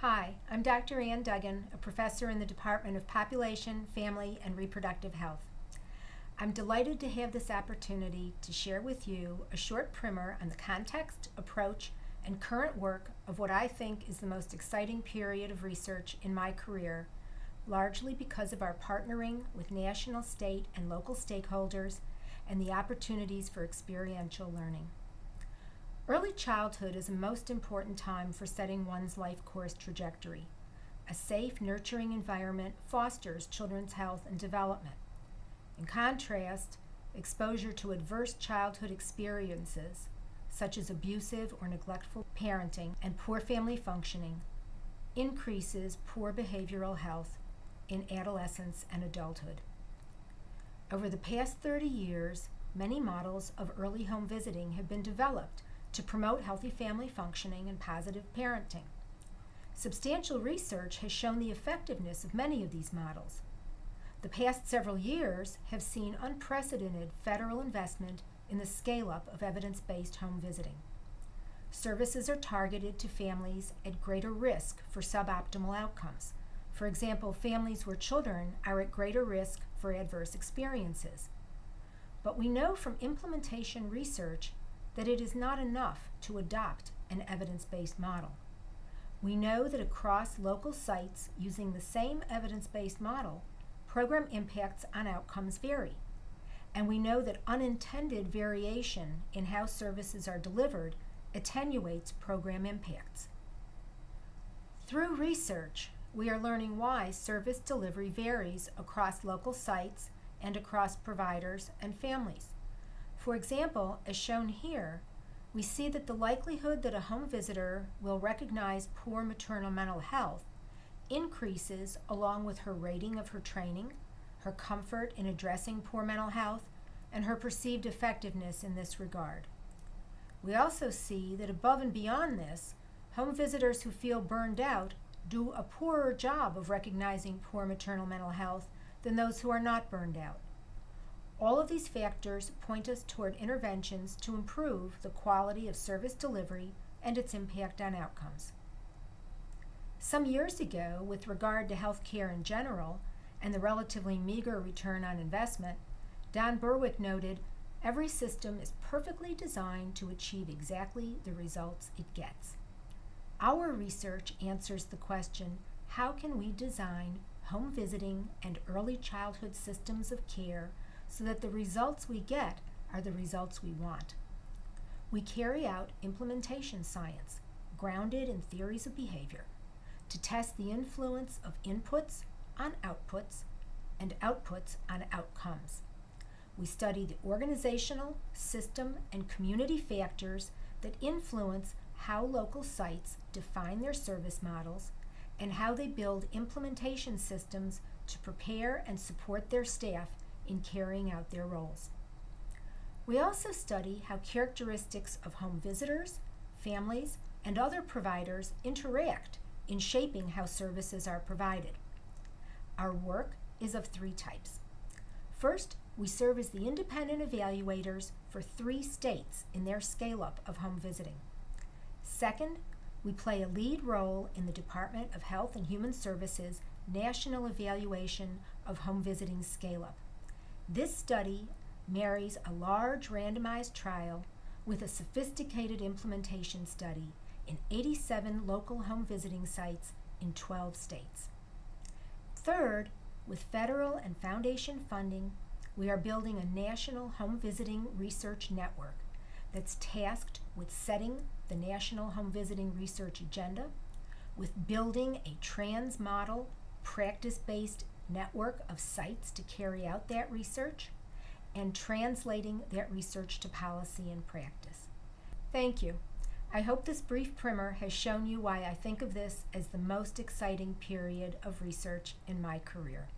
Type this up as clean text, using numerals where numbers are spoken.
Hi, I'm Dr. Duggan, a professor in the Department of Population, Family, and Reproductive Health. I'm delighted to have this opportunity to share with you a short primer on the context, approach, and current work of what I think is the most exciting period of research in my career, largely because of our partnering with national, state, and local stakeholders and the opportunities for experiential learning. Early childhood is a most important time for setting one's life course trajectory. A safe, nurturing environment fosters children's health and development. In contrast, exposure to adverse childhood experiences, such as abusive or neglectful parenting and poor family functioning, increases poor behavioral health in adolescence and adulthood. Over the past 30 years, many models of early home visiting have been developed to promote healthy family functioning and positive parenting. Substantial research has shown the effectiveness of many of these models. The past several years have seen unprecedented federal investment in the scale-up of evidence-based home visiting. Services are targeted to families at greater risk for suboptimal outcomes. For example, families where children are at greater risk for adverse experiences. But we know from implementation research that it is not enough to adopt an evidence-based model. We know that across local sites using the same evidence-based model, program impacts on outcomes vary. And we know that unintended variation in how services are delivered attenuates program impacts. Through research, we are learning why service delivery varies across local sites and across providers and families. For example, as shown here, we see that the likelihood that a home visitor will recognize poor maternal mental health increases along with her rating of her training, her comfort in addressing poor mental health, and her perceived effectiveness in this regard. We also see that above and beyond this, home visitors who feel burned out do a poorer job of recognizing poor maternal mental health than those who are not burned out. All of these factors point us toward interventions to improve the quality of service delivery and its impact on outcomes. Some years ago, with regard to healthcare in general and the relatively meager return on investment, Don Berwick noted, "Every system is perfectly designed to achieve exactly the results it gets." Our research answers the question, how can we design home visiting and early childhood systems of care so that the results we get are the results we want? We carry out implementation science, grounded in theories of behavior, to test the influence of inputs on outputs and outputs on outcomes. We study the organizational, system, and community factors that influence how local sites define their service models and how they build implementation systems to prepare and support their staff in carrying out their roles. We also study how characteristics of home visitors, families, and other providers interact in shaping how services are provided. Our work is of three types. First, we serve as the independent evaluators for 3 states in their scale-up of home visiting. Second, we play a lead role in the Department of Health and Human Services national evaluation of home visiting scale-up. This study marries a large randomized trial with a sophisticated implementation study in 87 local home visiting sites in 12 states. Third, with federal and foundation funding, we are building a national home visiting research network that's tasked with setting the national home visiting research agenda, with building a trans-model, practice-based network of sites to carry out that research, and translating that research to policy and practice. Thank you. I hope this brief primer has shown you why I think of this as the most exciting period of research in my career.